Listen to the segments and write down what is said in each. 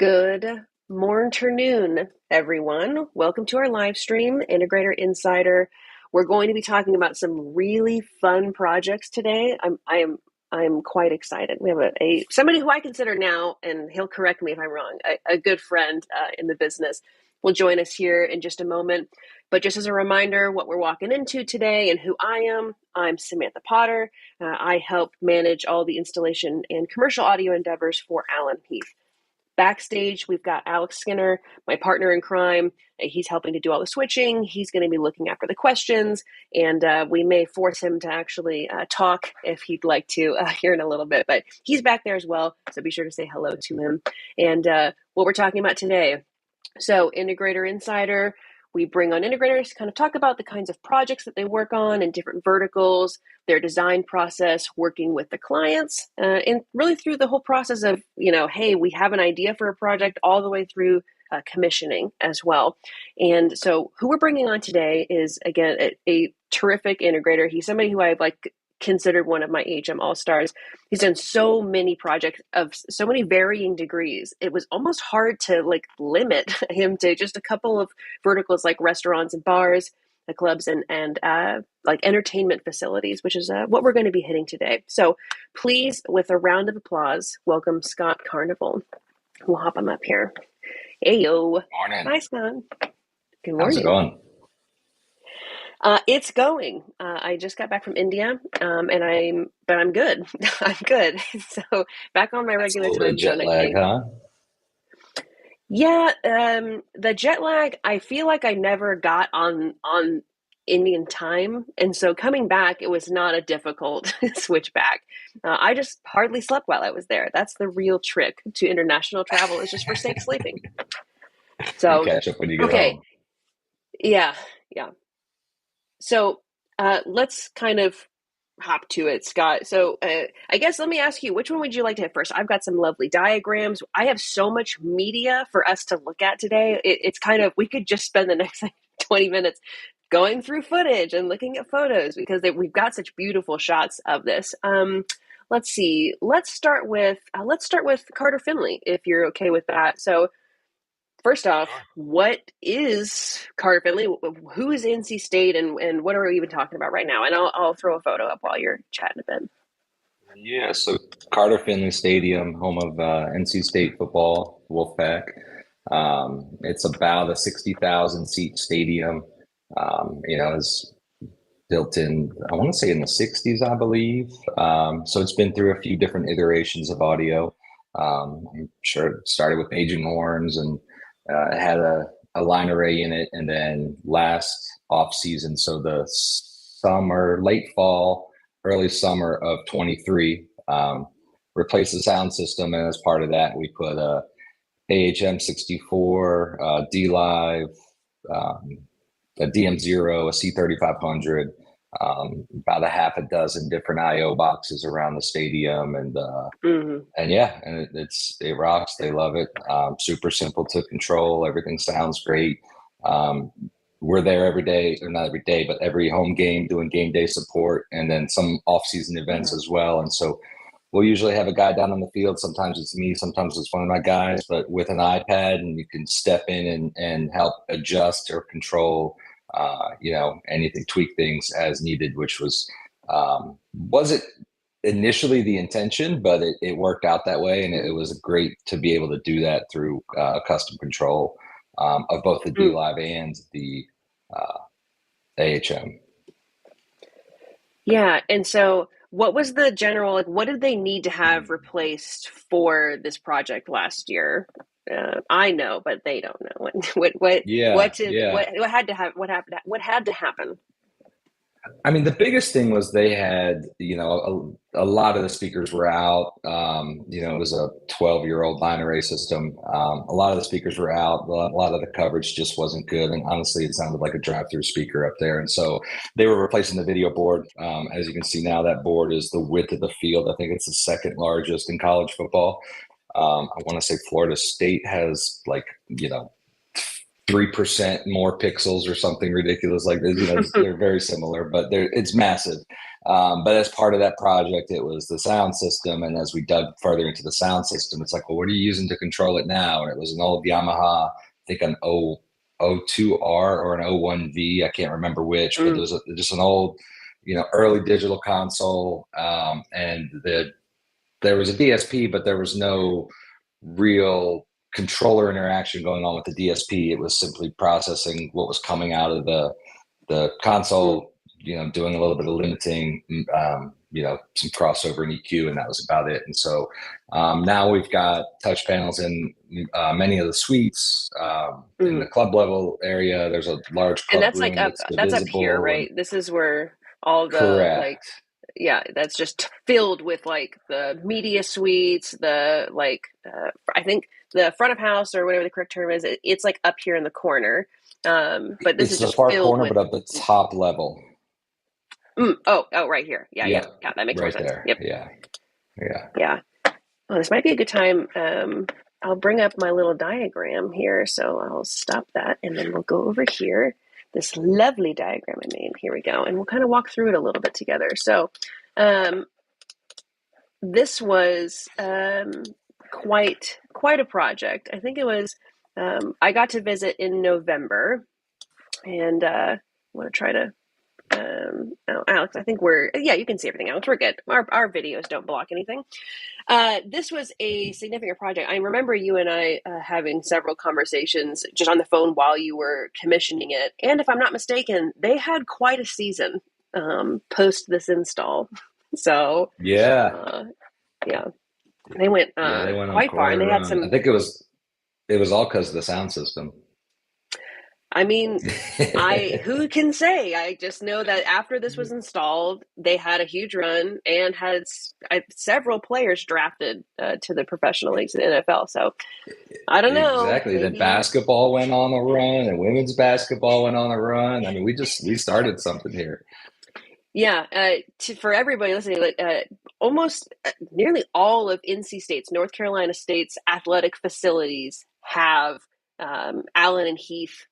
Good morning, everyone. Welcome to our live stream, Integrator Insider. We're going to be talking about some really fun projects today. I'm quite excited. We have somebody who I consider now, and he'll correct me if I'm wrong, a good friend in the business will join us here in just a moment. But just as a reminder, what we're walking into today and who I am, I'm Samantha Potter. I help manage all the installation and commercial audio endeavors for Allen Heath. Backstage, we've got Alex Skinner, my partner in crime. He's helping to do all the switching. He's going to be looking after the questions, and we may force him to actually talk if he'd like to here in a little bit. But he's back there as well, so be sure to say hello to him. And what we're talking about today. So Integrator Insider, we bring on integrators to kind of talk about the kinds of projects that they work on in different verticals, their design process, working with the clients, and really through the whole process of, hey, we have an idea for a project all the way through commissioning as well. And so who we're bringing on today is, again, a terrific integrator. He's somebody who I've considered one of my AHM All-Stars. He's done so many projects of so many varying degrees. It was almost hard to limit him to just a couple of verticals like restaurants and bars, clubs and entertainment facilities, which is what we're going to be hitting today. So please, with a round of applause, welcome Scott Carneval. We'll hop him up here. Hey, yo. Morning. Hi, Scott. Good morning. How's it going? It's going. I just got back from India, but I'm good. I'm good. So back on my regular time jet zone. lag, huh? Yeah, the jet lag. I feel like I never got on Indian time, and so coming back, it was not a difficult switch back. I just hardly slept while I was there. That's the real trick to international travel, is just forsake sleeping. So You catch up when you get home. Yeah. So let's kind of hop to it, Scott. So I guess let me ask you, which one would you like to hit first? I've got some lovely diagrams. I have so much media for us to look at today. It's kind of, we could just spend the next 20 minutes going through footage and looking at photos because we've got such beautiful shots of this. Let's see. Let's start with Carter Finley, if you're okay with that. So first off, what is Carter Finley? Who is NC State, and what are we even talking about right now? And I'll throw a photo up while you're chatting a bit. Yeah, so Carter Finley Stadium, home of NC State football, Wolfpack. It's about a 60,000 seat stadium. It's built in, I want to say in the 60s, I believe. So it's been through a few different iterations of audio. I'm sure it started with paging horns and it had a line array in it, and then last off season, so the late fall, early summer of 23, replaced the sound system, and as part of that, we put a AHM 64, D Live, a DM0, a C3500. About a half a dozen different IO boxes around the stadium, and it rocks. They love it. Super simple to control. Everything sounds great. We're there every day, or not every day, but every home game doing game day support, and then some off-season events as well. And so we'll usually have a guy down on the field. Sometimes it's me, sometimes it's one of my guys, but with an iPad, and you can step in and help adjust or control anything, tweak things as needed, which wasn't initially the intention, but it worked out that way. And it was great to be able to do that through custom control of both the D Live and the AHM. Yeah. And so what was the general, what did they need to have replaced for this project last year? I know, but they don't know what had to happen. I mean, the biggest thing was they had, a lot of the speakers were out. It was a 12-year-old line array system. A lot of the speakers were out. A lot of the coverage just wasn't good. And honestly, it sounded like a drive-through speaker up there. And so they were replacing the video board. As you can see now, that board is the width of the field. I think it's the second largest in college football. I want to say Florida State has 3% more pixels or something ridiculous like this. They're very similar, but it's massive. But as part of that project, it was the sound system. And as we dug further into the sound system, it's like, well, what are you using to control it now? And it was an old Yamaha, I think an 02R or an 01V. I can't remember which, but it Mm. was just an old, early digital console. There was a DSP, but there was no real controller interaction going on with the DSP. It was simply processing what was coming out of the Mm. console, doing a little bit of limiting, some crossover and EQ, and that was about it. And so now we've got touch panels in many of the suites. In the Mm. club level area, there's a large And club that's like room up, that's that's up here, divisible and right? This is where all the like, correct. yeah, that's just filled with like the media suites, the like, I think the front of house or whatever the correct term is, it's like up here in the corner. But this It's is the just far filled corner, with, but at the top level. oh, right here. Yeah, yeah, Yep, yeah. That makes more right sense. there. Yep. Yeah, yeah. Yeah. Well, this might be a good time. I'll bring up my little diagram here. So I'll stop that and then we'll go over here. This lovely diagram I made. Here we go. And we'll kind of walk through it a little bit together. So um, this was quite a project. I think it was, I got to visit in November and I want to try to oh, Alex, I think yeah, you can see everything, Alex. We're good. Our videos don't block anything. This was a significant project. I remember you and I having several conversations just on the phone while you were commissioning it. And if I'm not mistaken, they had quite a season post this install. So, Yeah, uh, yeah, they went yeah, they went on quite far, quite and a they had run. I some. think it was all because of the sound system. I mean, who can say? I just know that after this was installed, they had a huge run and had several players drafted to the professional leagues in the NFL. So I don't know, Exactly. Then maybe. basketball went on a run, and women's basketball went on a run. I mean, we started something here. Yeah, for everybody listening, like almost nearly all of NC State's, North Carolina State's athletic facilities have Allen and Heath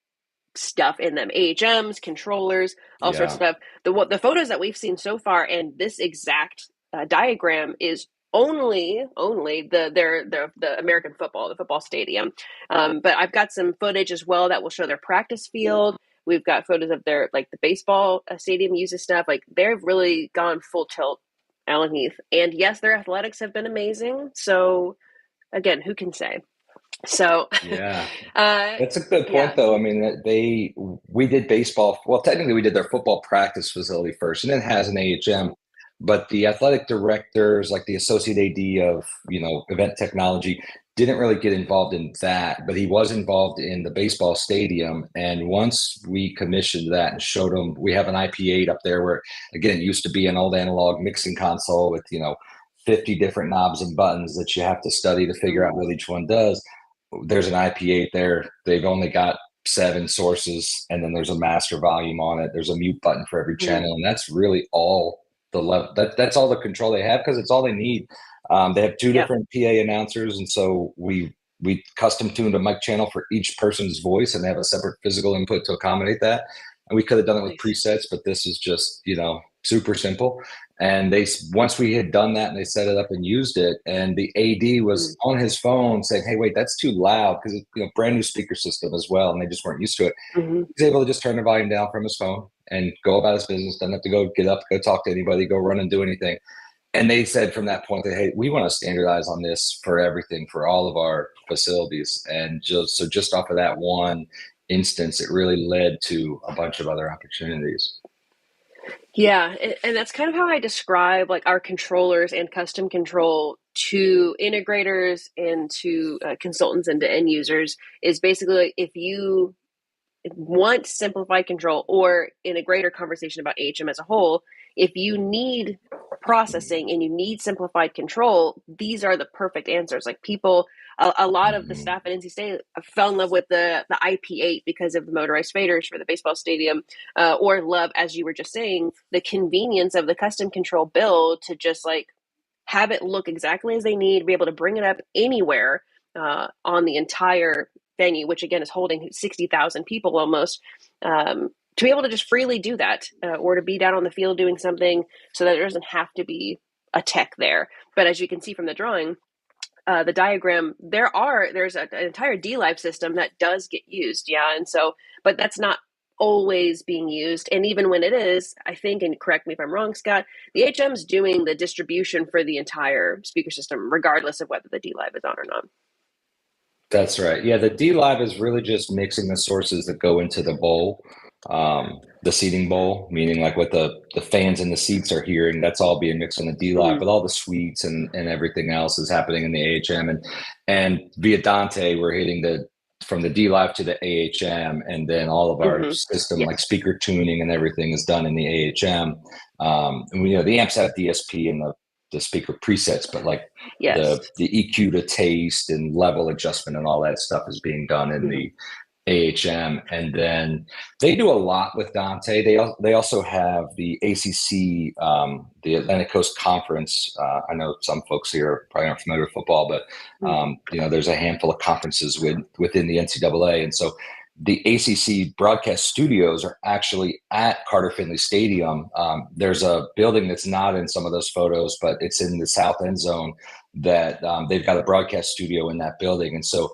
stuff in them, AHMs, controllers, all sorts of Yeah, stuff. The photos that we've seen so far and this exact diagram is only the American football, the football stadium. But I've got some footage as well that will show their practice field. We've got photos of their like the baseball stadium uses stuff. Like they've really gone full tilt, Allen Heath. And yes, their athletics have been amazing. So again, who can say? So yeah. uh, That's a good point, yeah. though. I mean, we did baseball. Well, technically, we did their football practice facility first, and it has an AHM. But the athletic directors, like the associate AD of event technology, didn't really get involved in that. But he was involved in the baseball stadium. And once we commissioned that and showed him, we have an IP8 up there where, again, it used to be an old analog mixing console with 50 different knobs and buttons that you have to study to figure out Mm, what each one does. There's an IP8 there. They've only got 7 sources, and then there's a master volume on it. There's a mute button for every mm, channel, and that's really all the level. That's all the control they have because it's all they need. They have 2 yeah. different PA announcers, and so we custom tuned a mic channel for each person's voice, and they have a separate physical input to accommodate that. And we could have done it with Nice. presets, but this is just super simple. And once we had done that and they set it up and used it, and the AD was Mm, on his phone saying, "Hey, wait, that's too loud," because it's brand new speaker system as well, and they just weren't used to it. hmm He's able to just turn the volume down from his phone and go about his business. Doesn't have to go get up, go talk to anybody, go run and do anything. And they said from that point that, hey, we want to standardize on this for everything, for all of our facilities. And just off of that one instance, it really led to a bunch of other opportunities. Yeah, and that's kind of how I describe like our controllers and custom control to integrators and to consultants and to end users is basically like, if you want simplified control or in a greater conversation about HM as a whole, if you need processing and you need simplified control, these are the perfect answers. Like people, a lot of the Mhm. staff at NC State fell in love with the IP8 because of the motorized faders for the baseball stadium, or love, as you were just saying, the convenience of the custom control build to just like have it look exactly as they need, be able to bring it up anywhere on the entire venue, which again is holding 60,000 people almost. to be able to just freely do that, or to be down on the field doing something, so that there doesn't have to be a tech there. But as you can see from the drawing, the diagram, there's an entire DLive system that does get used, yeah, and so, but that's not always being used. And even when it is, I think, and correct me if I'm wrong, Scott, the HM's doing the distribution for the entire speaker system, regardless of whether the DLive is on or not. That's right. Yeah, the D Live is really just mixing the sources that go into the bowl, the seating bowl, meaning like what the fans in the seats are hearing. That's all being mixed on the D Live, Mm-hmm. but all the suites and everything else is happening in the AHM, and via Dante, we're hitting the from the D Live to the AHM, and then all of our Mm-hmm. system like Yes. speaker tuning and everything is done in the AHM. And we know the amps have DSP and the speaker presets, but like Yes. the EQ to taste and level adjustment and all that stuff is being done in Mm-hmm. the AHM. And then they do a lot with Dante. They also have the ACC, the Atlantic Coast Conference. I know some folks here probably aren't familiar with football, but there's a handful of conferences within the NCAA, and so the ACC broadcast studios are actually at Carter Finley Stadium. There's a building that's not in some of those photos, but it's in the south end zone that they've got a broadcast studio in that building. And so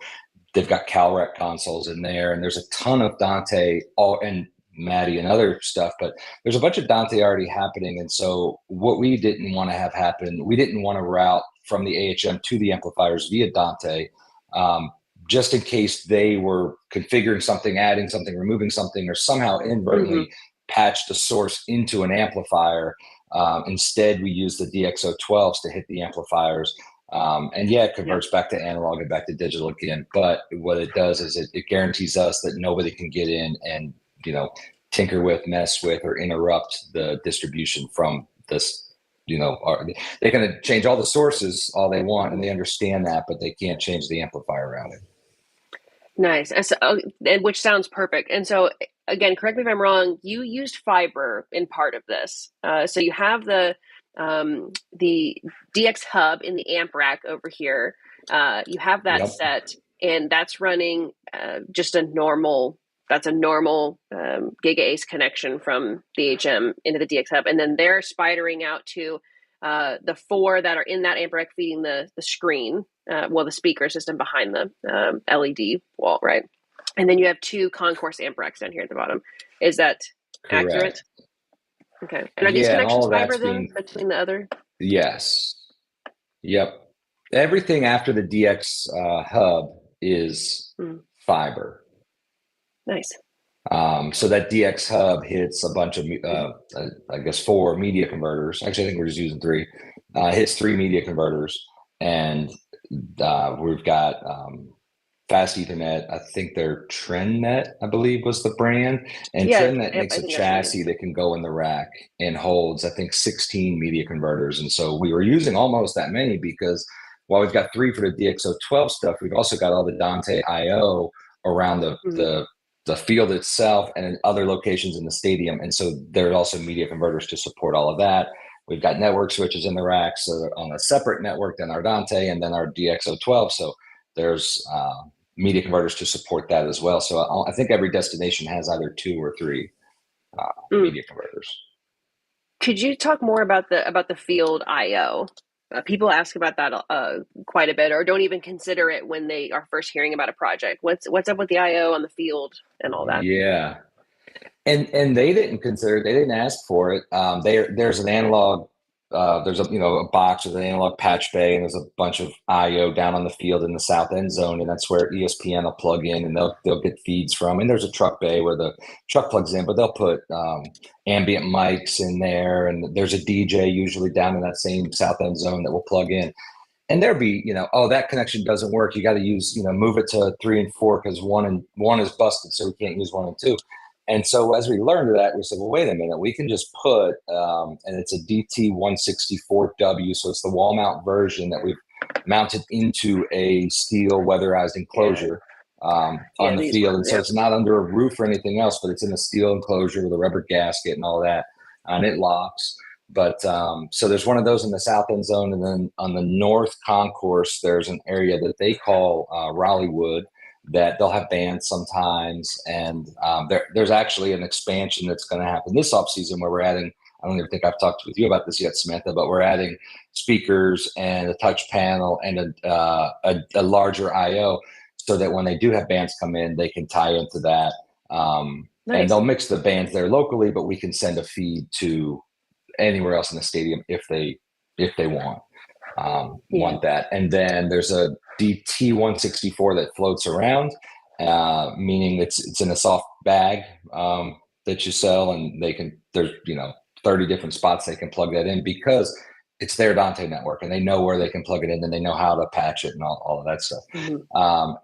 they've got CalRec consoles in there, and there's a ton of Dante and Maddie and other stuff, but there's a bunch of Dante already happening. And so what we didn't want to have happen, we didn't want to route from the AHM to the amplifiers via Dante. Just in case they were configuring something, adding something, removing something, or somehow inadvertently Mm-hmm. patch the source into an amplifier. Instead, we use the DX012s to hit the amplifiers. And yeah, it Yeah. converts back to analog and back to digital again. But what it does is it guarantees us that nobody can get in and, tinker with, mess with, or interrupt the distribution from this. They can change all the sources all they want, and they understand that, but they can't change the amplifier routing. Nice. Which sounds perfect. And so, again, correct me if I'm wrong, you used fiber in part of this. So you have the DX hub in the amp rack over here. You have that Yep. set, and that's running just that's a normal Giga Ace connection from the HM into the DX hub. And then they're spidering out to the four that are in that amp rack feeding the screen, the speaker system behind the LED wall, right? And then you have two concourse amp racks down here at the bottom. Is that accurate? Correct. Okay. And are these Yeah, and all connections of fiber that's then being between the other? yes. Yep. Everything after the DX hub is Mm, fiber. nice. So that DX hub hits a bunch of, I guess, 4 media converters. Actually, I think we're just using 3. Hits 3 media converters, and we've got Fast Ethernet. I think they're TrendNet, I believe, was the brand. And Yeah, TrendNet yep, makes I a think that's what it chassis is. that can go in the rack and holds, I think, 16 media converters. And so we were using almost that many because while we've got 3 for the DX012 stuff, we've also got all the Dante IO around Mm, the field itself and in other locations in the stadium. And so there are also media converters to support all of that. We've got network switches in the racks, so on a separate network than our Dante and then our DX012. So there's media converters to support that as well. So I think every destination has either 2 or 3 mm. media converters. Could you talk more about the field IO? People ask about that quite a bit, or don't even consider it when they are first hearing about a project. What's up with the IO on the field and all that? Yeah. And they didn't consider it. They didn't ask for it. There's an analog. There's a box with an analog patch bay, and there's a bunch of I/O down on the field in the south end zone, and that's where ESPN will plug in, and they'll get feeds from. And there's a truck bay where the truck plugs in, but they'll put ambient mics in there, and there's a DJ usually down in that same south end zone that will plug in. And there'll be, oh, that connection doesn't work. You got to use, move it to 3 and 4 because one is busted, so we can't use 1 and 2. And so as we learned that, we said, well, wait a minute, we can just put, and it's a DT164W, so it's the wall mount version that we've mounted into a steel weatherized Yeah, enclosure yeah, on the these field. ones. And so Yeah. it's not under a roof or anything else, but it's in a steel enclosure with a rubber gasket and all that, and it locks. But so there's one of those in the south end zone, and then on the north concourse, there's an area that they call Raleighwood. that they'll have bands sometimes. And there's actually an expansion that's going to happen this offseason where we're adding, I don't even think I've talked with you about this yet, Samantha, but we're adding speakers and a touch panel and a larger IO so that when they do have bands come in, they can tie into that. And Nice. they'll mix the bands there locally, but we can send a feed to anywhere else in the stadium if they want that. And then there's a DT 164 that floats around, meaning it's in a soft bag that you sell, and there's 30 different spots they can plug that in because it's their Dante network and they know where they can plug it in and they know how to patch it and all of that stuff.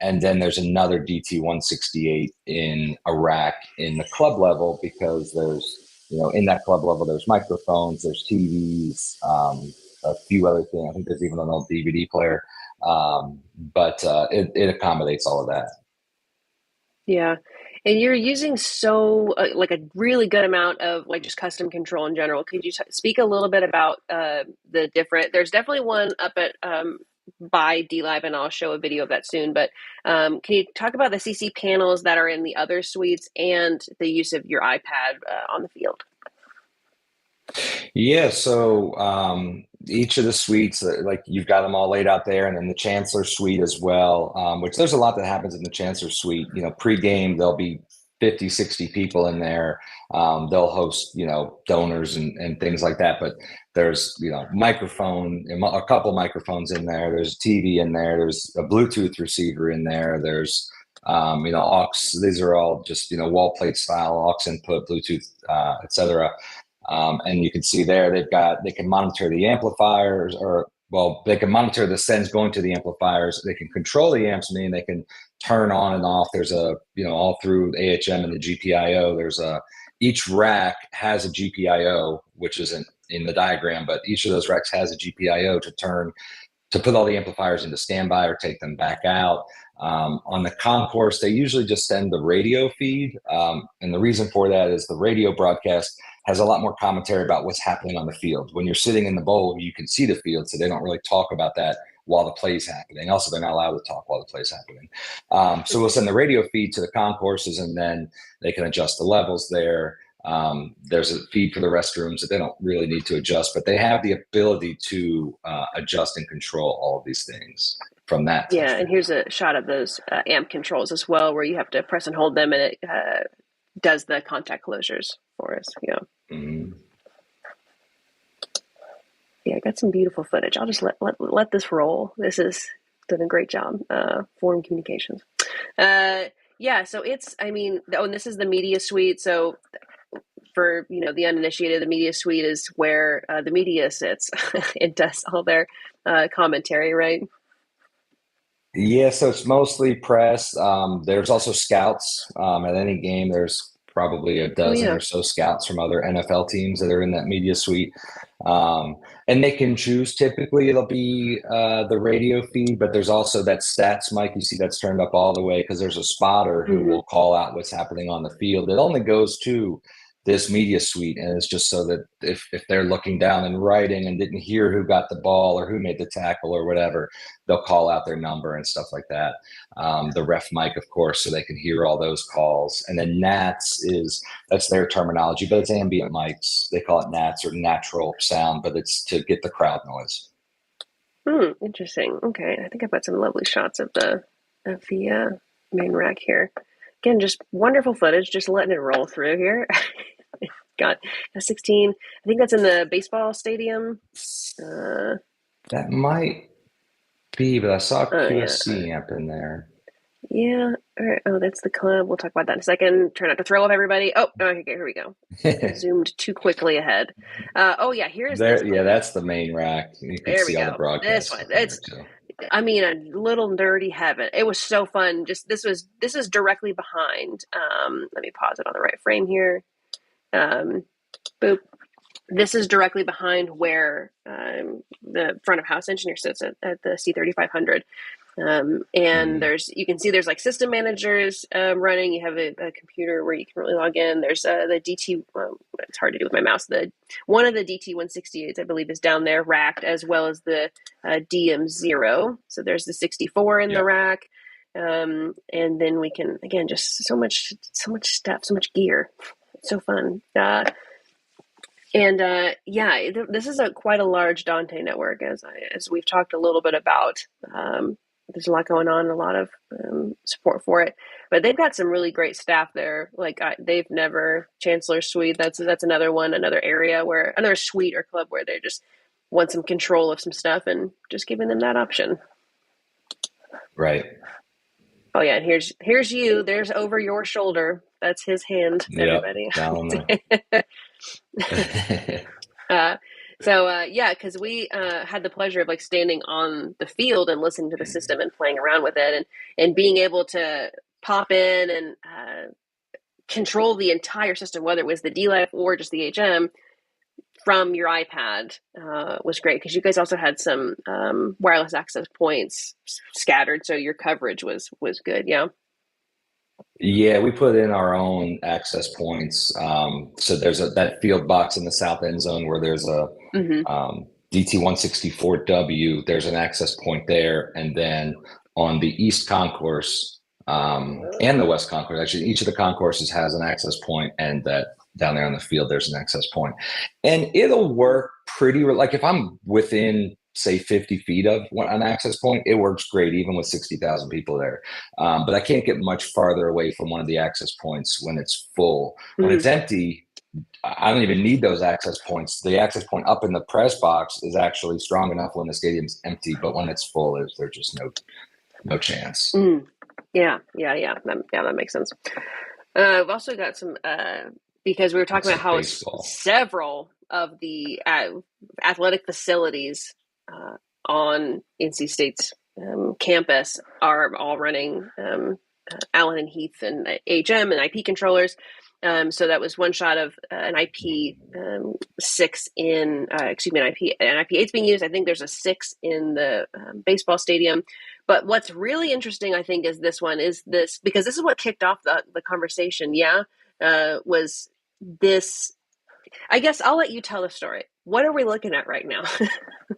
And then there's another DT 168 in a rack in the club level because there's, in that club level, there's microphones, there's TVs, a few other things. I think there's even an old DVD player. But it accommodates all of that. Yeah. And you're using like a really good amount of like just custom control in general. Could you speak a little bit about there's definitely one up at by DLive, and I'll show a video of that soon. But can you talk about the CC panels that are in the other suites and the use of your iPad on the field? Yeah, so each of the suites, like you've got them all laid out there, and then the Chancellor Suite as well, which there's a lot that happens in the Chancellor Suite. Pre-game, there'll be 50, 60 people in there. They'll host, donors and things like that. But there's, a couple microphones in there. There's a TV in there. There's a Bluetooth receiver in there. There's, aux. These are all just, wall plate style aux input, Bluetooth, etc. And you can see there they can monitor the amplifiers, they can monitor the sends going to the amplifiers. They can control the amps, meaning they can turn on and off. There's all through AHM and the GPIO, each rack has a GPIO, which isn't in the diagram, but each of those racks has a GPIO to put all the amplifiers into standby or take them back out. On the concourse, they usually just send the radio feed. And the reason for that is the radio broadcast has a lot more commentary about what's happening on the field. When you're sitting in the bowl, you can see the field, so they don't really talk about that while the play's happening. Also, they're not allowed to talk while the play's happening. So we'll send the radio feed to the concourses, and then they can adjust the levels there. There's a feed for the restrooms that they don't really need to adjust, but they have the ability to adjust and control all of these things from that. Yeah, and here's a shot of those amp controls as well, where you have to press and hold them, and it does the contact closures for us. Yeah. Mm-hmm. Yeah, I got some beautiful footage. I'll just let this roll. This is done a great job. Foreign communications. Yeah, so and this is the media suite. So for the uninitiated, the media suite is where the media sits. It does all their commentary, right? Yeah, so it's mostly press. There's also scouts. At any game, there's probably a dozen or so scouts from other NFL teams that are in that media suite. And they can choose. Typically, it'll be the radio feed, but there's also that stats mic. You see that's turned up all the way because there's a spotter who will call out what's happening on the field. It only goes to this media suite, and it's just so that if they're looking down and writing and didn't hear who got the ball or who made the tackle or whatever, they'll call out their number and stuff like that. The ref mic, of course, so they can hear all those calls. And then NATS that's their terminology, but it's ambient mics. They call it NATS, or natural sound, but it's to get the crowd noise. Interesting. Okay, I think I've got some lovely shots of the main rack here. Again, just wonderful footage, just letting it roll through here. Got a 16. I think that's in the baseball stadium. That might be, but I saw a QSC amp in there. Yeah. All right. Oh, that's the club. We'll talk about that in a second. Try not to throw off everybody. Oh, okay. Here we go. Zoomed too quickly ahead. Here's there. Yeah, that's the main rack. You can see all the broadcasts. This one. It's. A little nerdy heaven. It was so fun. This is directly behind. Let me pause it on the right frame here. Boop. This is directly behind where the front of house engineer sits at the C3500. You can see there's like system managers running. You have a computer where you can really log in. There's the DT. It's hard to do with my mouse. One of the DT 168s, I believe, is down there racked, as well as the DM0. So there's the 64 in the rack. And then we can, again, just so much stuff, so much gear. It's so fun. Yeah, this is quite a large Dante network, as we've talked a little bit about. There's a lot going on, a lot of support for it, but they've got some really great staff there. Like they've never Chancellor Suite. That's another one, another area where another suite or club where they just want some control of some stuff and just giving them that option. Right. Oh yeah, and here's you. There's over your shoulder. That's his hand, Yep. everybody. Down the. Uh, yeah, because we had the pleasure of like standing on the field and listening to the system and playing around with it and being able to pop in and control the entire system, whether it was the D-Life or just the HM from your iPad was great because you guys also had some wireless access points scattered, so your coverage was good. Yeah. Yeah, we put in our own access points. So there's that field box in the south end zone where there's a Mm-hmm. DT164W. There's an access point there, and then on the east concourse and the west concourse, actually, each of the concourses has an access point, and that down there on the field there's an access point, and it'll work pretty. Like if I'm within say 50 feet of an access point, it works great even with 60,000 people there. But I can't get much farther away from one of the access points when it's full. When Mm-hmm. it's empty, I don't even need those access points. The access point up in the press box is actually strong enough when the stadium's empty, but when it's full, there's just no chance. Mm. Yeah. That makes sense. We've also got some because we were talking It's about like how baseball. several of the athletic facilities on NC State's campus are all running Allen and Heath and HM and IP controllers. So that was one shot of an IP 6 in, excuse me, an IP 8's being used. I think there's a 6 in the baseball stadium. But what's really interesting, I think, is this because this is what kicked off the conversation. Yeah, was this? I guess I'll let you tell the story. What are we looking at right now?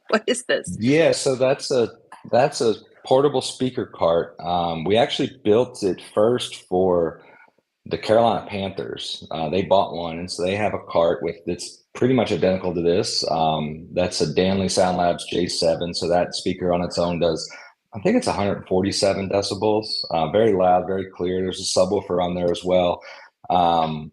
What is this? Yeah, so that's a portable speaker cart. We actually built it first for the Carolina Panthers. They bought one, and so they have a cart with that's pretty much identical to this. That's a Danley Sound Labs J7. So that speaker on its own does, I think it's 147 decibels. Very loud, very clear. There's a subwoofer on there as well. Um,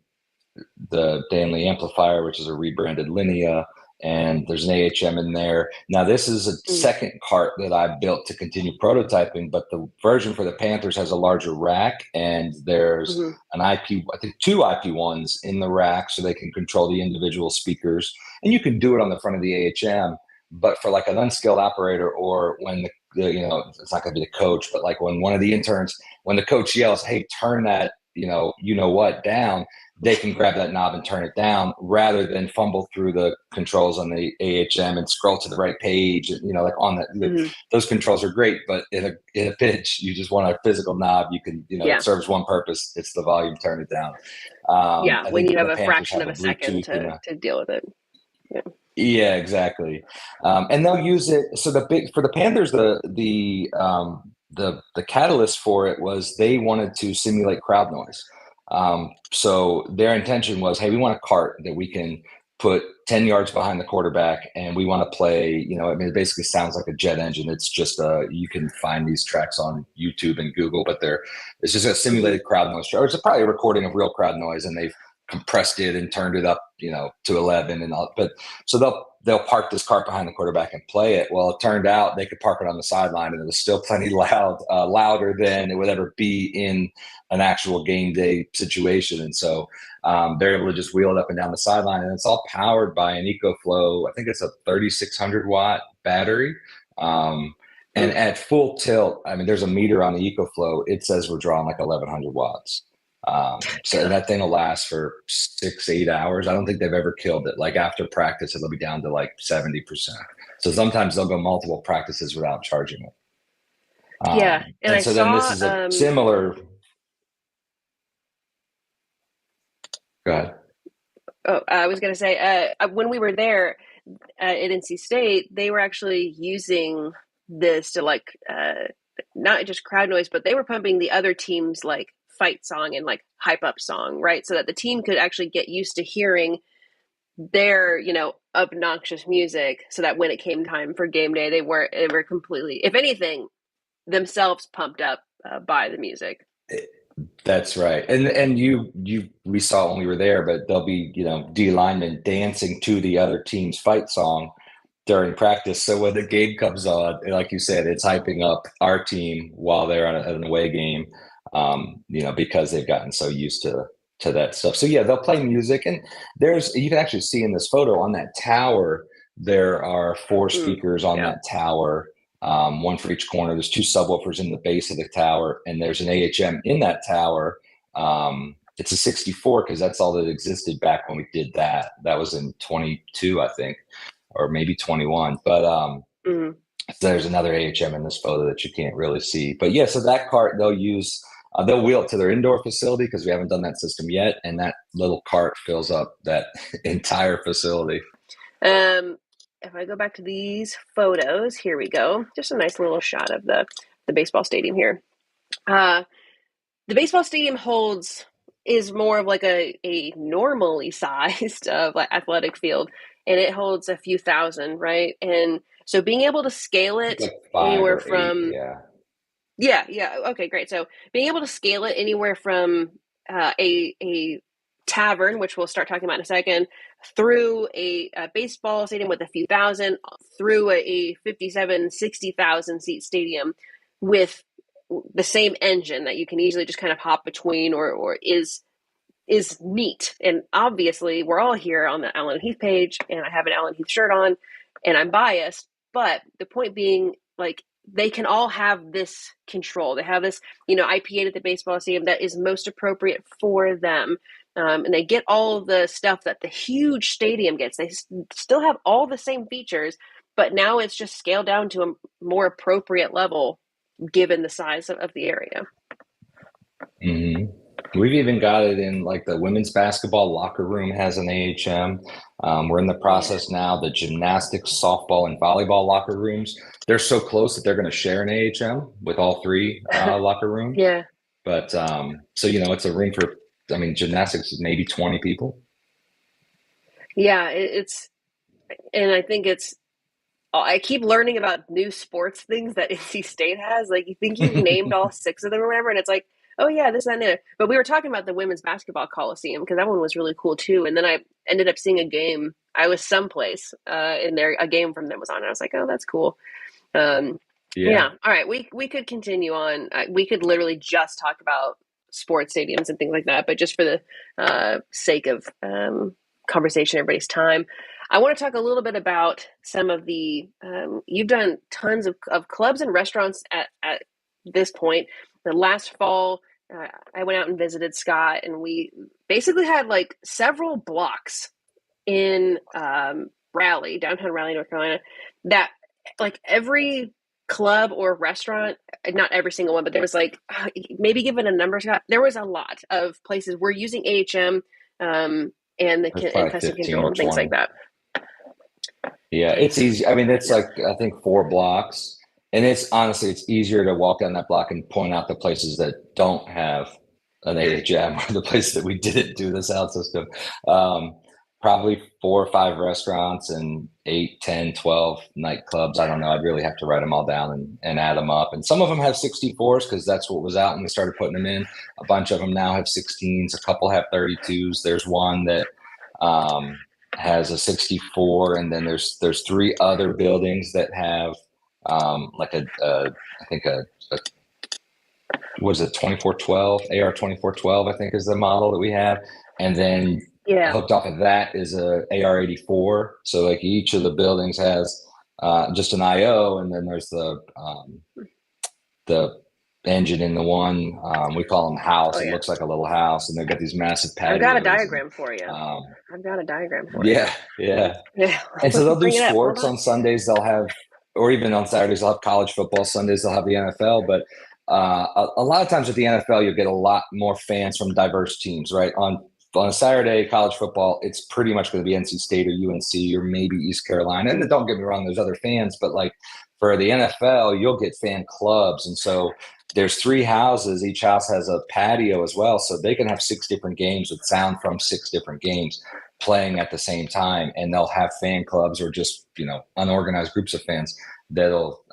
the Danley amplifier, which is a rebranded Linea, and there's an AHM in there. Now, this is a second cart that I built to continue prototyping, but the version for the Panthers has a larger rack, and there's an IP, I think 2 IP1s in the rack so they can control the individual speakers. And you can do it on the front of the AHM, but for like an unskilled operator or when it's not going to be the coach, but like when one of the interns, when the coach yells, "Hey, turn that, what down," they can grab that knob and turn it down rather than fumble through the controls on the AHM and scroll to the right page. Like on that, those controls are great, but in a pitch, you just want a physical knob. You can, it serves one purpose. It's the volume, turn it down. Yeah, I when think you have the a Panthers fraction have of a second Bluetooth to deal with it. Yeah. Yeah, exactly. And they'll use it. So for the Panthers, the catalyst for it was they wanted to simulate crowd noise. So their intention was, hey, we want a cart that we can put 10 yards behind the quarterback, and we want to play, it basically sounds like a jet engine. It's just you can find these tracks on YouTube and Google, but it's just a simulated crowd noise. Or it's probably a recording of real crowd noise, and they've compressed it and turned it up, to 11 and all. But so they'll park this cart behind the quarterback and play it. Well, it turned out they could park it on the sideline, and it was still plenty louder than it would ever be in an actual game day situation. And so they're able to just wheel it up and down the sideline, and it's all powered by an EcoFlow. I think it's a 3,600 watt battery. And at full tilt, there's a meter on the EcoFlow. It says we're drawing like 1,100 watts. So that thing will last for 6-8 hours. I don't think they've ever killed it. Like after practice, it'll be down to like 70%. So sometimes they'll go multiple practices without charging it. Yeah, and so then this is a similar. Go ahead. Oh, I was going to say, when we were there at NC State, they were actually using this to not just crowd noise, but they were pumping the other team's like fight song and like hype up song, right? So that the team could actually get used to hearing their, obnoxious music, so that when it came time for game day, they were completely, if anything, themselves pumped up by the music. That's right. And we saw it when we were there, but there'll be, D linemen dancing to the other team's fight song during practice. So when the game comes on, like you said, it's hyping up our team while they're on an away game, because they've gotten so used to that stuff. So yeah, they'll play music, and you can actually see in this photo on that tower, there are four speakers on Yeah. that tower, one for each corner. There's two subwoofers in the base of the tower, and there's an AHM in that tower. It's a 64 because that's all that existed back when we did that. That was in 22, I think, or maybe 21. But so there's another AHM in this photo that you can't really see. But yeah, so that cart they'll use. They'll wheel it to their indoor facility because we haven't done that system yet, and that little cart fills up that entire facility. If I go back to these photos, here we go. Just a nice little shot of the baseball stadium here. The baseball stadium is more of like a normally sized athletic field, and it holds a few thousand, right? And so being able to scale it like anywhere 5 or 8, from yeah, okay, great. So being able to scale it anywhere from a tavern, which we'll start talking about in a second, through a baseball stadium with a few thousand, through a 57, 60,000 seat stadium with the same engine that you can easily just kind of hop between, or is neat. And obviously, we're all here on the Allen Heath page, and I have an Allen Heath shirt on, and I'm biased. But the point being, like, they can all have this control. They have this, IP8 at the baseball stadium that is most appropriate for them. And they get all of the stuff that the huge stadium gets. They still have all the same features, but now it's just scaled down to a more appropriate level given the size of the area. Mm-hmm. We've even got it in like the women's basketball locker room has an AHM. We're in the process now. The gymnastics, softball, and volleyball locker rooms, they're so close that they're going to share an AHM with all three locker rooms. Yeah. But so, it's a room for, gymnastics is maybe 20 people. Yeah, and I think I keep learning about new sports things that NC State has. Like, you think you've named all 6 of them or whatever, and it's like, oh yeah, this, that, and the other. But we were talking about the women's basketball coliseum because that one was really cool too. And then I ended up seeing a game. I was someplace in there. A game from them was on. And I was like, oh, that's cool. Yeah. All right. We could continue on. We could literally just talk about sports stadiums and things like that. But just for the sake of conversation, everybody's time, I want to talk a little bit about some of the, you've done tons of clubs and restaurants at this point. The last fall, I went out and visited Scott, and we basically had like several blocks in Raleigh, downtown Raleigh, North Carolina, that like every club or restaurant, not every single one, but there was like, maybe given a number, Scott, there was a lot of places we're using AHM and custom control and things like that. Yeah, it's easy. I mean, it's like, I think 4 blocks. And it's easier to walk down that block and point out the places that don't have an AHM or the places that we didn't do the sound system. Probably 4 or 5 restaurants and 8, 10, 12 nightclubs. I don't know. I'd really have to write them all down and add them up. And some of them have 64s because that's what was out when we started putting them in. A bunch of them now have 16s. A couple have 32s. There's one that has a 64, and then there's 3 other buildings that have like I think what is it, 2412, AR 2412, I think is the model that we have. And then hooked off of that is a AR 84. So like each of the buildings has just an IO, and then there's the engine in the one, we call them house. It looks like a little house, and they've got these massive patios. I've got a diagram for you. Yeah. And so they'll do sports on Sundays. They'll have, or even on Saturdays, they'll have college football. Sundays, they'll have the NFL. But a lot of times with the NFL, you'll get a lot more fans from diverse teams, right? On a Saturday, college football, it's pretty much going to be NC State or UNC or maybe East Carolina. And don't get me wrong, there's other fans, but like For the NFL, you'll get fan clubs. And so there's 3 houses. Each house has a patio as well. So they can have 6 different games with sound from 6 different games playing at the same time. And they'll have fan clubs or just, unorganized groups of fans that'll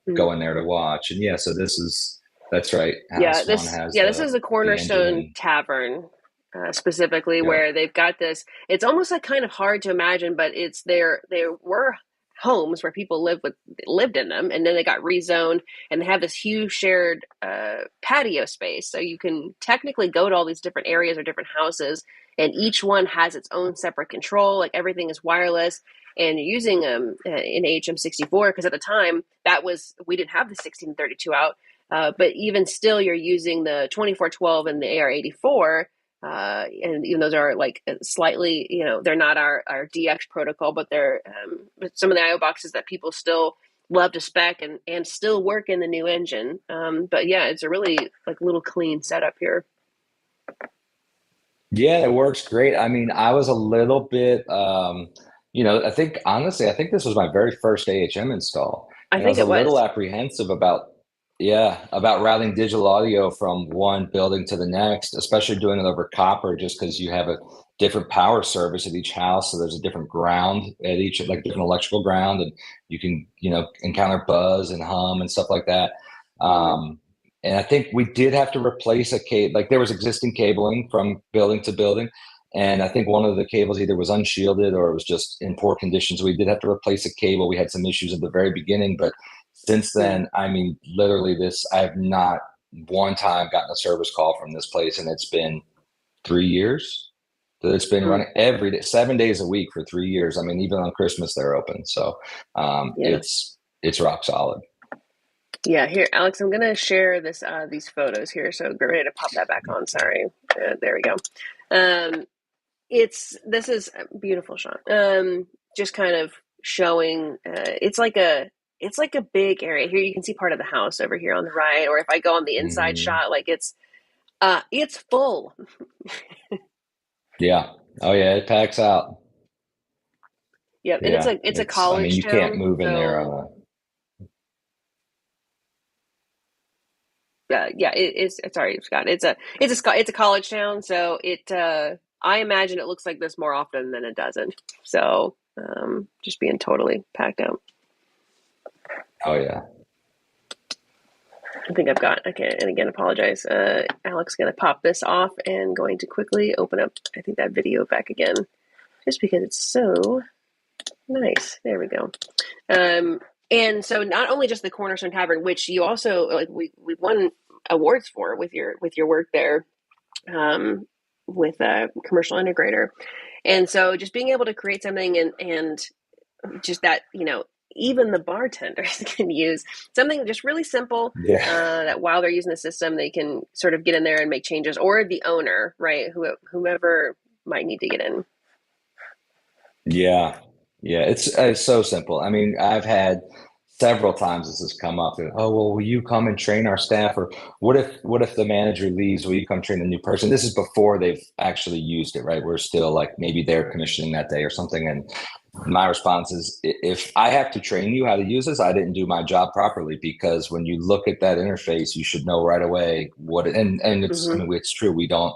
Mm. go in there to watch. And yeah, so that's right. House one has this is the the engine Cornerstone and Tavern, specifically, yeah. where they've got this. It's almost like kind of hard to imagine, but it's there were homes where people lived in them, and then they got rezoned, and they have this huge shared patio space. So you can technically go to all these different areas or different houses, and each one has its own separate control. Like everything is wireless. And using an HM64, because at the time we didn't have the 1632 out. But even still, you're using the 2412 and the AR84, and even those are like slightly, they're not our DX protocol, but they're some of the IO boxes that people still love to spec and still work in the new engine. But yeah, it's a really like little clean setup here. Yeah, it works great. I mean, I was a little bit, I think honestly, I think this was my very first AHM install, I and I think was a it little was. apprehensive about routing digital audio from one building to the next, especially doing it over copper, just because you have a different power service at each house. So there's a different ground at each, like different electrical ground, and you can, encounter buzz and hum and stuff like that. Mm-hmm. And I think we did have to replace a cable, like there was existing cabling from building to building. And I think one of the cables either was unshielded or it was just in poor conditions. We did have to replace a cable. We had some issues at the very beginning, but since then, I mean, literally I have not one time gotten a service call from this place, and it's been 3 years that it's been Mm. running every day, 7 days a week for 3 years. I mean, even on Christmas they're open. So Yeah. it's rock solid. Yeah, here, Alex, I'm gonna share these photos here. So get ready to pop that back on. Sorry, there we go. Um, this is a beautiful shot. Just kind of showing. It's like a big area here. You can see part of the house over here on the right, or if I go on the inside Mhm. shot, like it's full. Yeah. Oh yeah, it packs out. Yep, and Yeah, it's a I mean, college you can't town, move in there. so yeah, it's sorry, Scott. It's a college town, so I imagine it looks like this more often than it doesn't. So just being totally packed out. Oh yeah. I think I've got okay, and again, apologize. Alex going to pop this off and going to quickly open up. I think that video back again, just because it's so nice. There we go. Um, and so not only just the Cornerstone Tavern, which you also like, we've won awards for with your work there, um, with a commercial integrator, and so just being able to create something and just that even the bartenders can use something just really simple, Yeah. that while they're using the system they can sort of get in there and make changes, or the owner, right, whomever might need to get in. Yeah. Yeah. It's so simple. I mean, I've had several times this has come up. Oh, well, will you come and train our staff? Or what if the manager leaves? Will you come train a new person? This is before they've actually used it, right? We're still like maybe they're commissioning that day or something. And my response is if I have to train you how to use this, I didn't do my job properly, because when you look at that interface, you should know right away and it's, I Mm-hmm. mean, it's true. We don't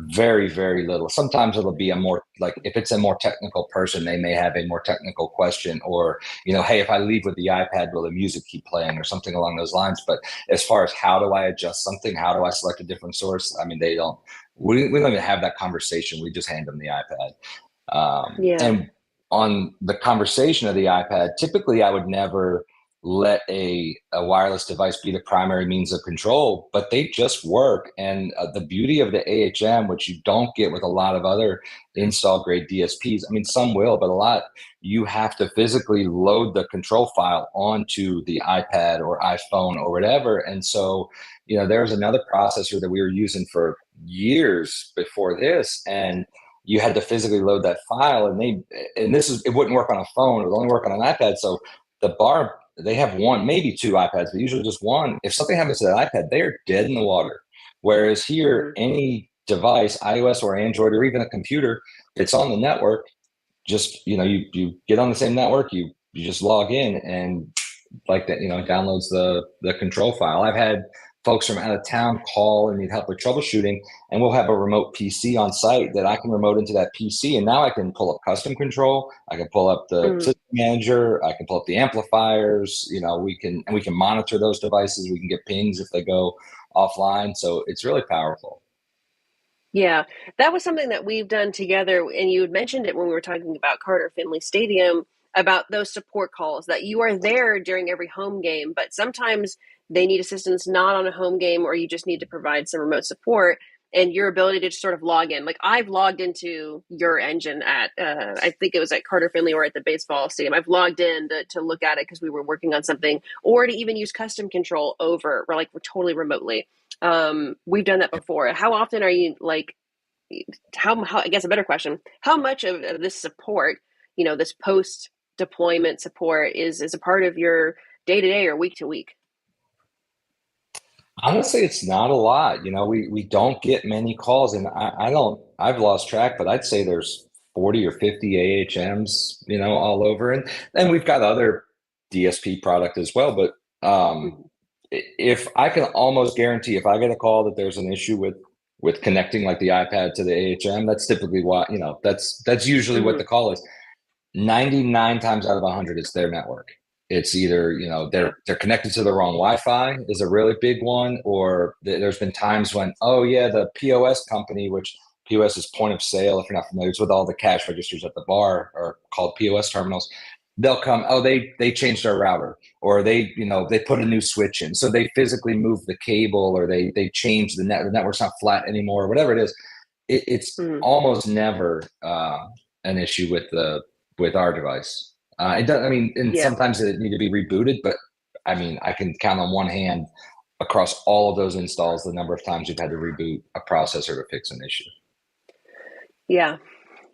very, very little. Sometimes it'll be a more like if it's a more technical person, they may have a more technical question, or, hey, if I leave with the iPad, will the music keep playing or something along those lines. But as far as how do I adjust something, how do I select a different source? I mean, we don't even have that conversation. We just hand them the iPad. Yeah. And on the conversation of the iPad, typically I would never let a wireless device be the primary means of control, but they just work. And the beauty of the AHM, which you don't get with a lot of other install grade DSPs, I mean, some will, but a lot, you have to physically load the control file onto the iPad or iPhone or whatever. And so, there was another processor that we were using for years before this, and you had to physically load that file, and it wouldn't work on a phone. It would only work on an iPad. So the bar, they have one, maybe two iPads, but usually just one. If something happens to that iPad, they are dead in the water. Whereas here, Mm-hmm. any device, iOS or Android, or even a computer, it's on the network. Just, you get on the same network, you just log in, and like that, downloads the control file. I've had folks from out of town call and need help with troubleshooting, and we'll have a remote PC on site that I can remote into that PC, and now I can pull up custom control. I can pull up the Mm. system manager. I can pull up the amplifiers. We can monitor those devices. We can get pings if they go offline. So it's really powerful. Yeah, that was something that we've done together. And you had mentioned it when we were talking about Carter Finley Stadium about those support calls that you are there during every home game, but sometimes they need assistance not on a home game, or you just need to provide some remote support. And your ability to just sort of log in. Like I've logged into your engine at, I think it was at Carter Finley or at the baseball stadium. I've logged in to look at it because we were working on something, or to even use custom control over, or like we're totally remotely. We've done that before. How often are you like, how I guess a better question, how much of this support, this post deployment support is a part of your day to day or week to week? Honestly, it's not a lot. We don't get many calls, and I've lost track, but I'd say there's 40 or 50 AHMs, all over. And we've got other DSP product as well. But Mhm. if I can almost guarantee if I get a call that there's an issue with connecting like the iPad to the AHM, that's typically why, that's usually what Mhm. the call is. 99 times out of 100 it's their network. It's either they're connected to the wrong Wi-Fi is a really big one, or there's been times when, oh yeah, the POS company, which POS is point of sale, if you're not familiar, it's with all the cash registers at the bar, are called POS terminals. They'll come, oh, they changed our router, or they put a new switch in, so they physically move the cable, or they change the network's not flat anymore, whatever it is. It's Mhm. almost never an issue with our device. It does. I mean, and Yeah. sometimes it need to be rebooted, but I mean, I can count on one hand across all of those installs the number of times you've had to reboot a processor to fix an issue. Yeah.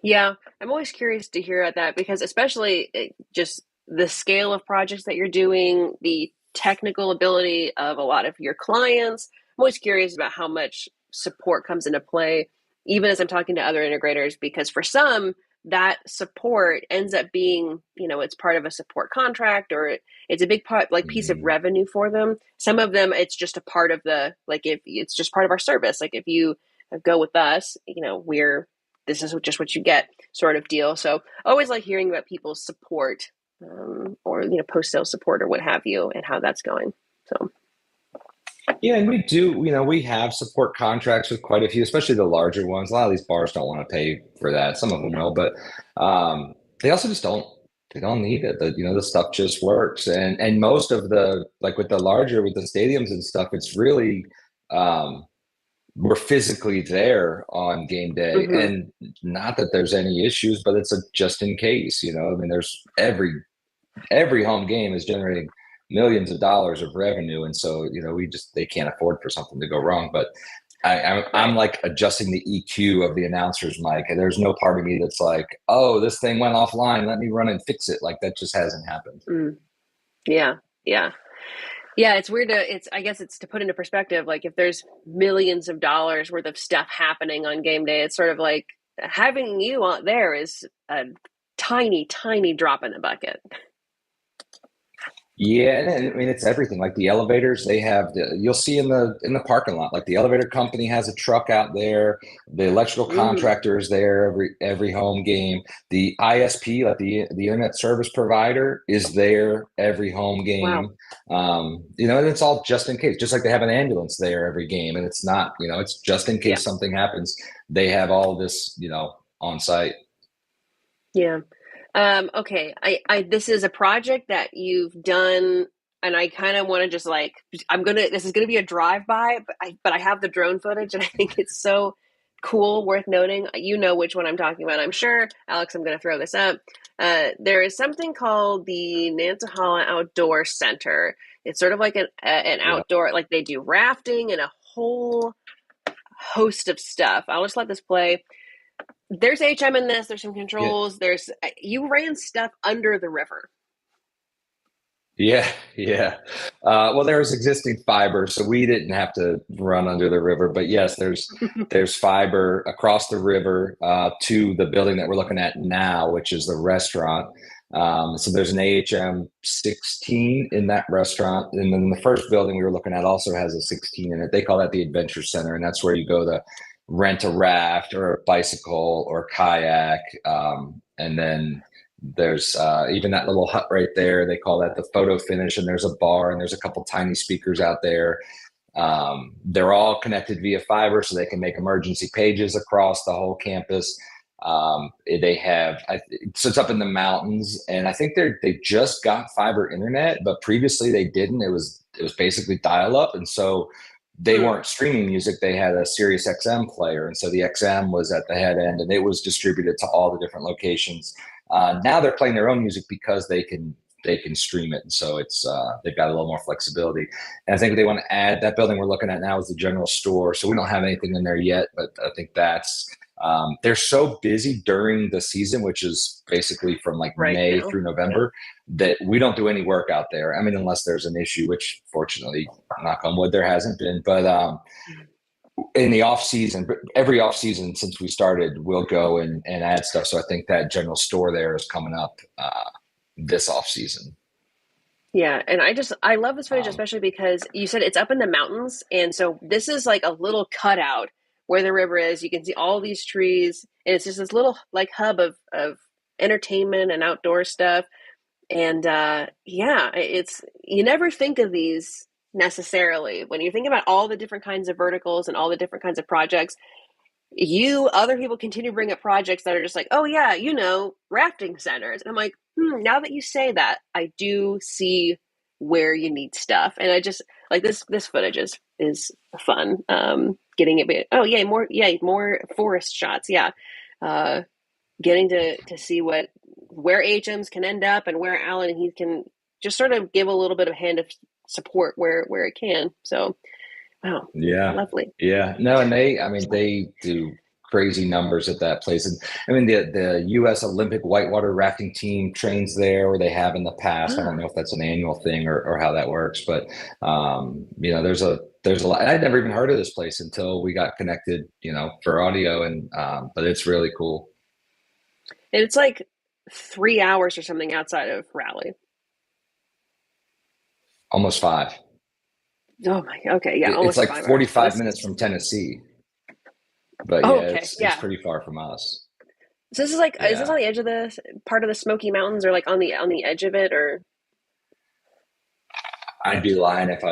Yeah, I'm always curious to hear about that because, especially just the scale of projects that you're doing, the technical ability of a lot of your clients. I'm always curious about how much support comes into play, even as I'm talking to other integrators, because for some, that support ends up being, it's part of a support contract, or it's a big part, like piece of Mm, revenue for them. Some of them, it's just a part of like if it's just part of our service. Like if you go with us, this is just what you get sort of deal. So I always like hearing about people's support, or post sale support or what have you, and how that's going. So. yeah, and we do. We have support contracts with quite a few, especially the larger ones. A lot of these bars don't want to pay for that. Some of them Yeah. will, but they also just don't. They don't need it. The stuff just works, and most of the like with the stadiums and stuff, it's really um, we're physically there on game day, Mm-hmm. and not that there's any issues, but it's a just in case. I mean, there's every home game is generating millions of dollars of revenue, and so they can't afford for something to go wrong. But I'm Right. like adjusting the EQ of the announcer's mic, and there's no part of me that's like, oh, this thing went offline, let me run and fix it. Like that just hasn't happened. Mm. Yeah. Yeah. Yeah. It's weird I guess it's to put into perspective, like if there's millions of dollars worth of stuff happening on game day, it's sort of like having you out there is a tiny, tiny drop in the bucket. Yeah, and I mean it's everything. Like the elevators, you'll see in the parking lot. Like the elevator company has a truck out there. The electrical Mm. contractor is there every home game. The ISP, like the internet service provider, is there every home Wow. game. And it's all just in case. Just like they have an ambulance there every game, and it's not. It's just in Yeah. case something happens. They have all this, on site. Yeah. Okay. This is a project that you've done, and I kind of want to just like, this is gonna be a drive by, but I have the drone footage, and I think it's so cool, worth noting. You know which one I'm talking about, I'm sure. Alex, I'm gonna throw this up. There is something called the Nantahala Outdoor Center. It's sort of like an Yeah. outdoor, like they do rafting and a whole host of stuff. I'll just let this play. There's HM in this. There's some Yeah. controls. You ran stuff under the river. Yeah, yeah. Well, there was existing fiber, so we didn't have to run under the river. But yes, there's fiber across the river to the building that we're looking at now, which is the restaurant. So there's an AHM 16 in that restaurant. And then the first building we were looking at also has a 16 in it. They call that the Adventure Center. And that's where you go to rent a raft or a bicycle or kayak. And then there's even that little hut right there. They call that the photo finish. And there's a bar and there's a couple tiny speakers out there. They're all connected via fiber so they can make emergency pages across the whole campus. They have, so it's up in the mountains, and I think they just got fiber internet, but previously they didn't. It was basically dial up, and so they weren't streaming music. They had a Sirius XM player, and so the XM was at the head end, and it was distributed to all the different locations. Now they're playing their own music because they can stream it, and so it's they've got a little more flexibility. And I think they want to add that building we're looking at now is the general store, so we don't have anything in there yet, but I think that's they're so busy during the season, which is basically from like right May now. through November, that we don't do any work out there. I mean, unless there's an issue, which fortunately, knock on wood, there hasn't been. But in the off season, every off season since we started, we'll go and add stuff. So I think that general store there is coming up this off season. Yeah, and I love this footage Um, especially because you said it's up in the mountains, and so this is like a little cutout where the river is. You can see all these trees, and it's just this little like hub of entertainment and outdoor stuff. And yeah, it's you never think of these necessarily when you think about all the different kinds of verticals and all the different kinds of projects. Other people continue to bring up projects that are just like, oh yeah, rafting centers. And I'm like, now that you say that, I do see where you need stuff. And I just like this footage is fun. Getting it, oh more forest shots. Yeah. Uh, Getting to see where HMs can end up and where Allen Heath can just sort of give a little bit of hand of support where it can. So wow, Yeah. lovely. Yeah. No, and I mean, they do crazy numbers at that place. And I mean, the U.S. Olympic whitewater rafting team trains there, or they have in the past. I don't know if that's an annual thing or how that works, but there's a lot. I'd never even heard of this place until we got connected, for audio, and but it's really cool. And it's like 3 hours or something outside of Raleigh. Almost five. Oh my, okay, yeah, It's almost like 5 hours. 45 minutes from Tennessee, but Oh, yeah, okay, it's yeah. pretty far from us. So is this Yeah. on the edge of the part of the Smoky Mountains, or like on the edge of it, or I'd be lying if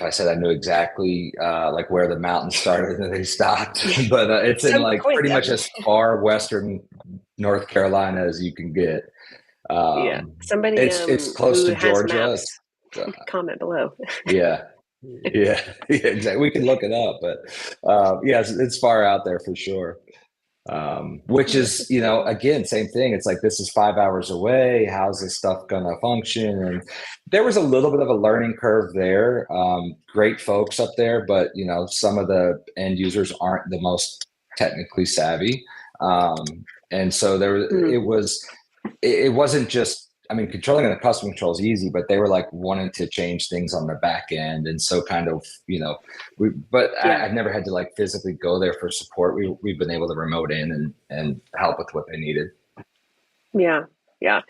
I said I knew exactly like where the mountains started and they stopped. yeah, But it's in some like point? pretty much as far western North Carolina as you can get. Yeah, Um, somebody it's close who to has Georgia. maps, comment below. Yeah, yeah, yeah, exactly. We can look it up, but yeah, it's far out there for sure. Which Oh, that's is, exciting. again, same thing. It's like, this is 5 hours away. How's this stuff going to function? And there was a little bit of a learning curve there. Great folks up there, but, some of the end users aren't the most technically savvy. And so Mm, it wasn't just, I mean, controlling the custom control is easy, but they were like wanting to change things on the back end. And so kind of, but yeah, I've never had to like physically go there for support. We've been able to remote in and help with what they needed. yeah, yeah.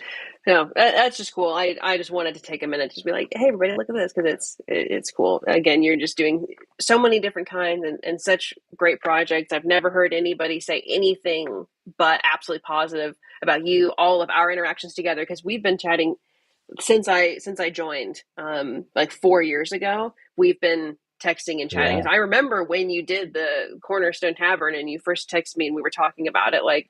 No, that's just cool. I just wanted to take a minute to just be like, hey, everybody, look at this because it's cool. Again, you're just doing so many different kinds and such great projects. I've never heard anybody say anything but absolutely positive about you. All of our interactions together because we've been chatting since I joined, like 4 years ago. We've been texting and chatting. Yeah. 'Cause I remember when you did the Cornerstone Tavern and you first texted me and we were talking about it. Like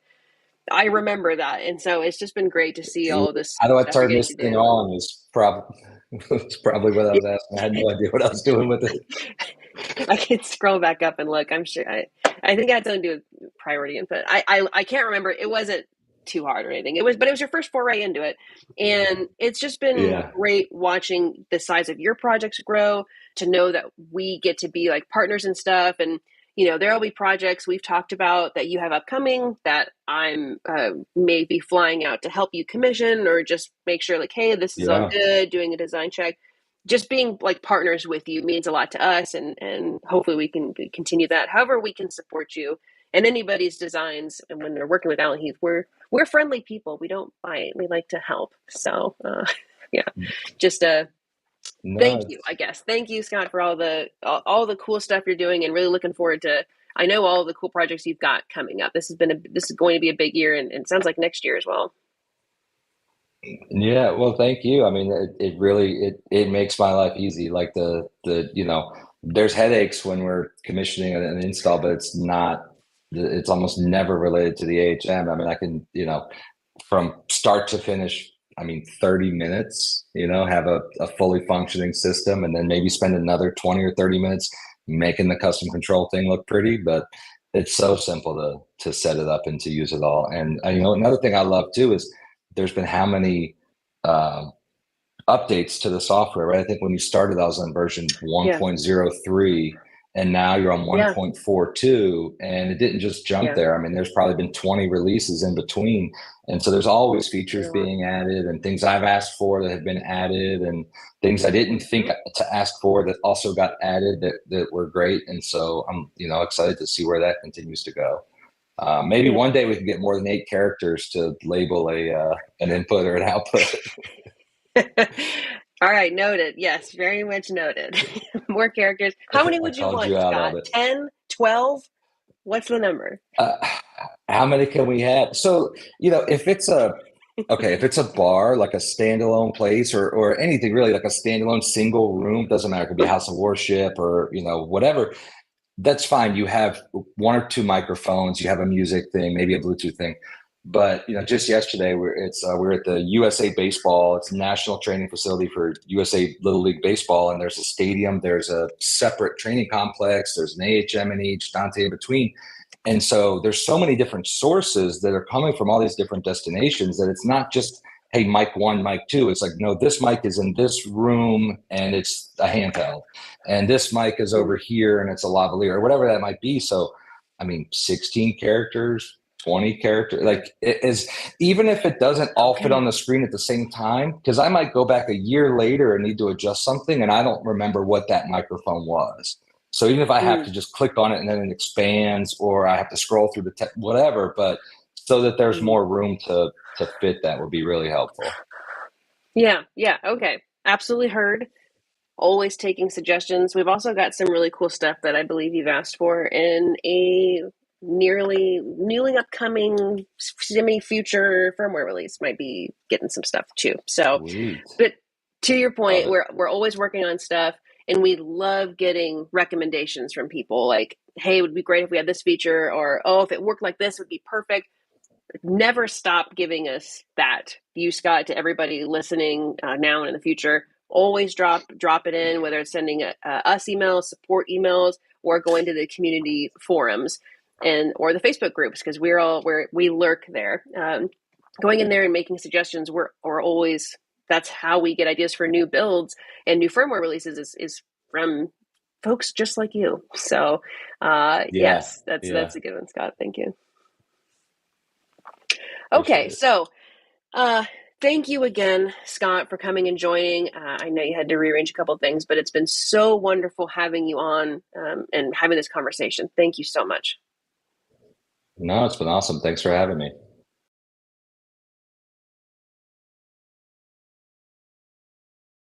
I remember that, and so it's just been great to see all of this How do I stuff you're turn getting this to thing do. on was probably what I was asking. I had no idea what I was doing with it. I can scroll back up and look. I'm sure. I think it had something to do with priority input. I can't remember. It wasn't too hard or anything. But it was your first foray into it, and it's just been Yeah. great watching the size of your projects grow. To know that we get to be like partners and stuff, and there'll be projects we've talked about that you have upcoming that I'm maybe flying out to help you commission or just make sure like, hey, this is all Yeah. good. Doing a design check just being like partners with you means a lot to us and hopefully we can continue that however we can support you and anybody's designs and when they're working with Allen Heath we're we're friendly people. We don't bite. We like to help. So yeah, just thank No, you, I guess. Thank you, Scott, for all the cool stuff you're doing, and really looking forward to. I know all the cool projects you've got coming up. This is going to be a big year, and it sounds like next year as well. yeah, well, thank you. I mean, it really it makes my life easy. Like there's headaches when we're commissioning an install, but it's almost never related to the AHM. I mean, I can, from start to finish, I mean, 30 minutes, have a fully functioning system, and then maybe spend another 20 or 30 minutes making the custom control thing look pretty. But it's so simple to set it up and to use it all. And another thing I love too is there's been how many uh, updates to the software, right? I think when you started, I was on version Yeah, 1.03, and now you're on yeah, 1.42, and it didn't just jump yeah. there. I mean, there's probably been 20 releases in between. And so there's always features Sure. being added and things I've asked for that have been added and things I didn't think Mhm. to ask for that also got added that were great. And so I'm, excited to see where that continues to go. Maybe Yeah. one day we can get more than 8 characters to label an input or an output. All right, noted. Yes, very much noted. More characters. How many I would you called want, you out Scott? on it. 10, 12? What's the number? Uh, how many can we have? So, if it's a bar, like a standalone place or anything really, like a standalone single room, doesn't matter. It could be a house of worship or, whatever. That's fine. You have one or two microphones, you have a music thing, maybe a Bluetooth thing. But, just yesterday we're at the USA Baseball. It's a national training facility for USA Little League Baseball. And there's a stadium, there's a separate training complex, there's an AHM in each, Dante in between. And so there's so many different sources that are coming from all these different destinations that it's not just, hey, mic one, mic two. It's like, no, this mic is in this room and it's a handheld. And this mic is Mm. over here and it's a lavalier or whatever that might be. So, I mean, 16 characters, 20 characters, like it is, even if it doesn't all fit Okay. on the screen at the same time, because I might go back a year later and need to adjust something and I don't remember what that microphone was. So even if I have Mm. to just click on it and then it expands, or I have to scroll through the whatever, but so that there's Mm. more room to fit, that would be really helpful. Yeah, yeah, okay. Absolutely heard. Always taking suggestions. We've also got some really cool stuff that I believe you've asked for in a newly upcoming semi future firmware release. Might be getting some stuff too. So, Sweet. but to your Love point, it. we're always working on stuff, and we love getting recommendations from people. Like, hey, it would be great if we had this feature, or oh, if it worked like this, it would be perfect. Never stop giving us that. You, Scott, to everybody listening now and in the future, always drop it in, whether it's sending us emails, support emails, or going to the community forums and or the Facebook groups, because we lurk there. Going in there and making suggestions, we're always, that's how we get ideas for new builds and new firmware releases is from folks just like you. So Yeah. yes, that's Yeah. a good one, Scott. Thank you. Okay, Appreciate it. so uh, thank you again, Scott, for coming and joining. I know you had to rearrange a couple of things, but it's been so wonderful having you on and having this conversation. Thank you so much. No, it's been awesome. Thanks for having me.